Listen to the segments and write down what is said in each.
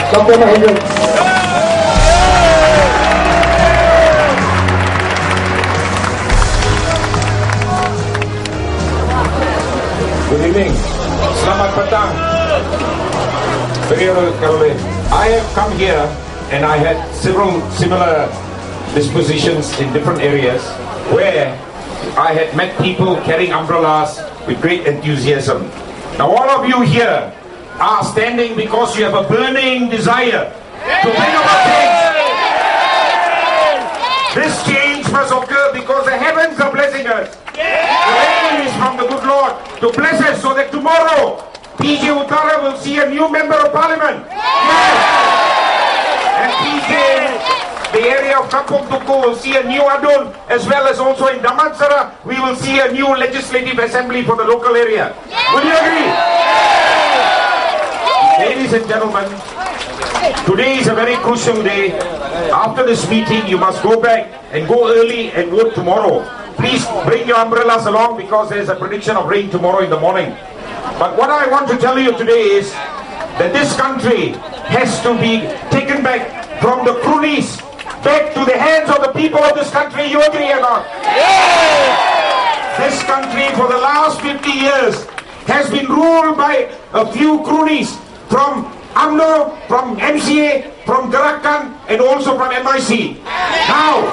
Dr. Hendry. Good evening. Selamat petang. I have come here and I had several similar dispositions in different areas where I had met people carrying umbrellas with great enthusiasm. Now all of you here are standing because you have a burning desire to bring about change. This change must occur because the heavens are blessing us. The rain is from the good Lord to bless us so that tomorrow PJ Utara will see a new member of parliament. Yes. And PJ, the area of Kampung Tuku, will see a new Adun, as well as also in Damansara, we will see a new legislative assembly for the local area. Would you agree? Ladies and gentlemen, today is a very crucial day. After this meeting, you must go back and go early and vote tomorrow. Please bring your umbrellas along because there is a prediction of rain tomorrow in the morning. But what I want to tell you today is that this country has to be taken back from the cronies back to the hands of the people of this country. You agree or not? This country for the last 50 years has been ruled by a few cronies from UMNO, from MCA, from Gerakan, and also from MIC. Now,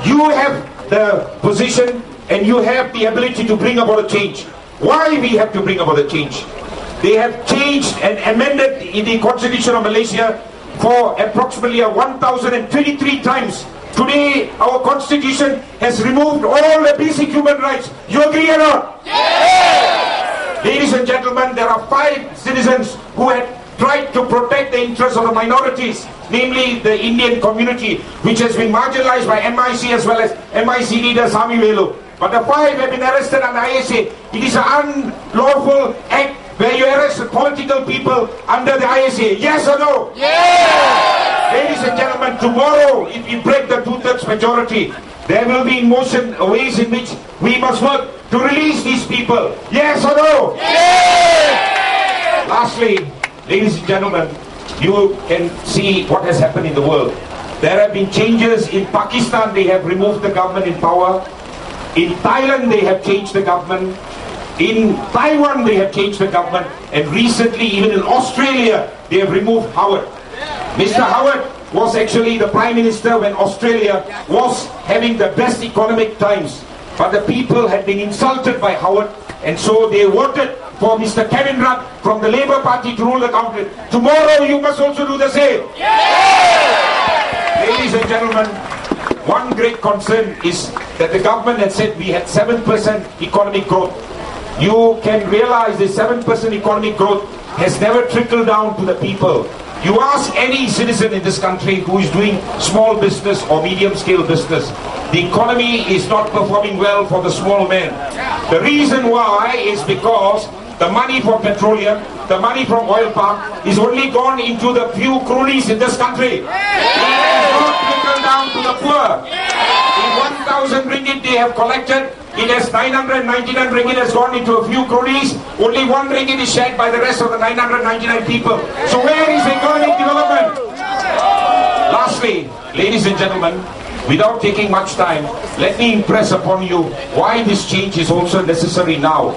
you have the position and you have the ability to bring about a change. Why we have to bring about a change? They have changed and amended in the Constitution of Malaysia for approximately 1,023 times. Today, our Constitution has removed all the basic human rights. You agree or not? Yes! Ladies and gentlemen, there are 5 citizens who had tried to protect the interests of the minorities, namely the Indian community, which has been marginalized by MIC as well as MIC leader Sami Velu. But the 5 have been arrested under ISA. It is an unlawful act where you arrest political people under the ISA. Yes or no? Yes! Ladies and gentlemen, tomorrow, if we break the 2/3 majority, there will be in motion ways in which we must work to release these people. Yes or no? Yes! Lastly, ladies and gentlemen, you can see what has happened in the world. There have been changes in Pakistan. They have removed the government in power. In Thailand, they have changed the government. In Taiwan, they have changed the government. And recently, even in Australia, they have removed Howard. Mr. Howard was actually the Prime Minister when Australia was having the best economic times. But the people had been insulted by Howard, and so they voted for Mr. Kevin Rudd from the Labour Party to rule the country. Tomorrow, you must also do the same. Ladies and gentlemen, one great concern is that the government had said we had 7% economic growth. You can realize the 7% economic growth has never trickled down to the people. You ask any citizen in this country who is doing small business or medium scale business, the economy is not performing well for the small man. The reason why is because the money from petroleum, the money from oil palm is only gone into the few cronies in this country. It has not trickled down to the poor. In 1,000 ringgit they have collected, it has 999 ringgit has gone into a few cronies. Only 1 ringgit is shared by the rest of the 999 people. So where is economic development? Lastly, ladies and gentlemen, without taking much time, let me impress upon you why this change is also necessary now.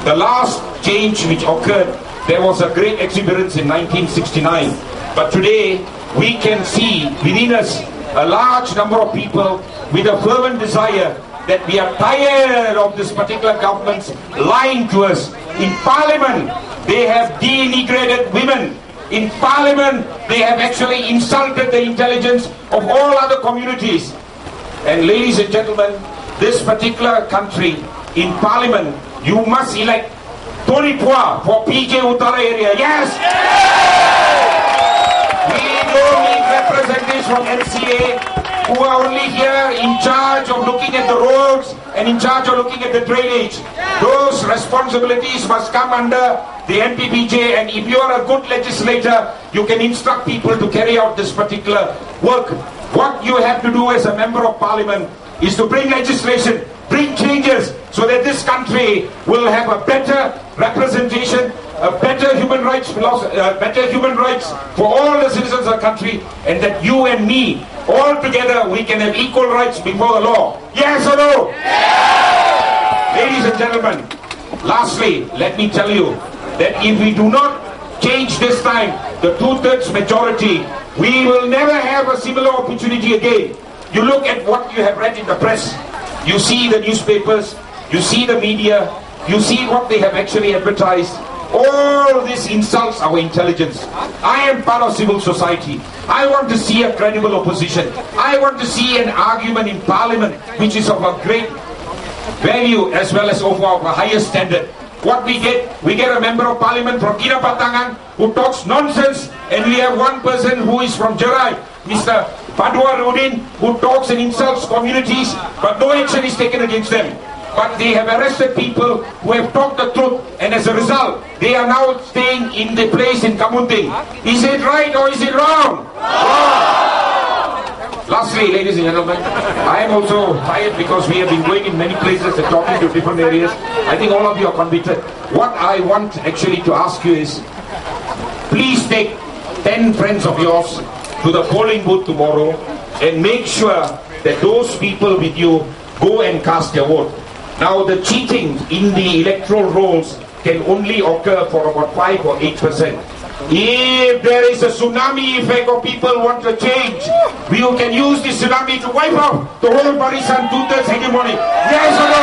The last change which occurred, there was a great exuberance in 1969. But today, we can see within us a large number of people with a fervent desire that we are tired of this particular government's lying to us. In Parliament, they have denigrated women. In Parliament, they have actually insulted the intelligence of all other communities. And ladies and gentlemen, this particular country, in Parliament, you must elect Tony Pua for PJ Utara area. Yes! We don't need representatives from MCA who are only here in charge of looking at the roads and in charge of looking at the drainage. Those responsibilities must come under the MPPJ, and if you are a good legislator, you can instruct people to carry out this particular work. What you have to do as a member of Parliament is to bring legislation, bring changes so that this country will have a better representation, a better human rights for all the citizens of the country, and that you and me, all together, we can have equal rights before the law. Yes or no? Yes! Ladies and gentlemen, lastly, let me tell you that if we do not change this time, the 2/3 majority, we will never have a similar opportunity again. You look at what you have read in the press, you see the newspapers, you see the media, you see what they have actually advertised. All this insults our intelligence. I am part of civil society. I want to see a credible opposition. I want to see an argument in Parliament which is of a great value as well as of a higher standard. What we get a member of Parliament from Kinabatangan who talks nonsense, and we have one person who is from Jerai, Mr. Padua Rudin, who talks and insults communities, but no action is taken against them. But they have arrested people who have talked the truth, and as a result, they are now staying in the place in Kamunting. Is it right or is it wrong? Lastly, ladies and gentlemen, I am also tired because we have been going in many places and talking to different areas. I think all of you are convicted. What I want actually to ask you is, please take 10 friends of yours to the polling booth tomorrow and make sure that those people with you go and cast their vote. Now, the cheating in the electoral rolls can only occur for about 5 or 8%. If there is a tsunami effect or people want to change, we can use this tsunami to wipe out the whole Barisan 2/3 hegemony. Yes or no?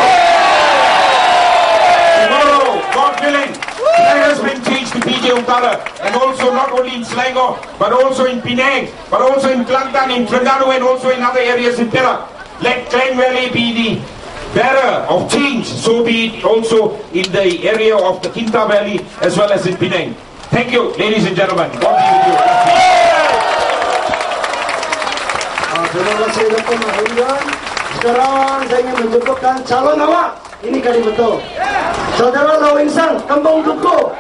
Tomorrow, God willing, there has been changed to PJ Utara, and also not only in Selangor, but also in Penang, but also in Kelantan, in Terengganu, and also in other areas in Perak. Let Klang Valley be the bearer of change, so be it also in the area of the Kinta Valley as well as in Penang. Thank you, ladies and gentlemen. God be with you. Terima kasih Dr. Mahendra. Sekarang saya ingin menjemputkan calon awak. Ini kali betul. Saudara Lawinsang, Kampung Duku.